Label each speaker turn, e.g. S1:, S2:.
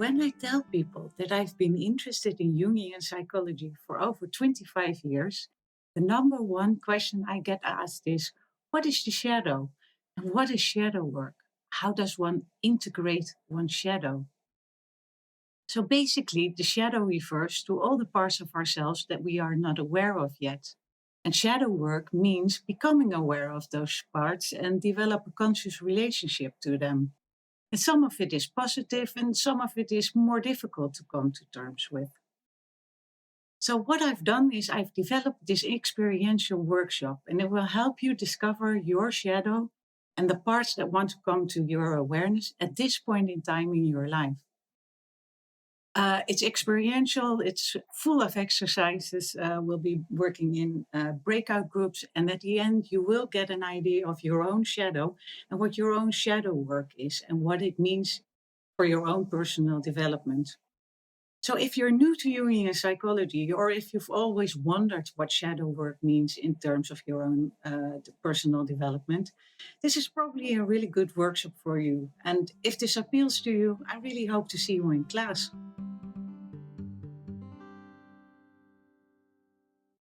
S1: When I tell people that I've been interested in Jungian psychology for over 25 years, the number one question I get asked is, what is the shadow? And what is shadow work? How does one integrate one's shadow? So basically, the shadow refers to all the parts of ourselves that we are not aware of yet. And shadow work means becoming aware of those parts and develop a conscious relationship to them. And some of it is positive and some of it is more difficult to come to terms with. So, what I've done is I've developed this experiential workshop, and it will help you discover your shadow and the parts that want to come to your awareness at this point in time in your life. It's experiential, it's full of exercises. We'll be working in breakout groups, and at the end, you will get an idea of your own shadow and what your own shadow work is and what it means for your own personal development. So, if you're new to Jungian psychology, or if you've always wondered what shadow work means in terms of your own personal development, this is probably a really good workshop for you. And if this appeals to you, I really hope to see you in class.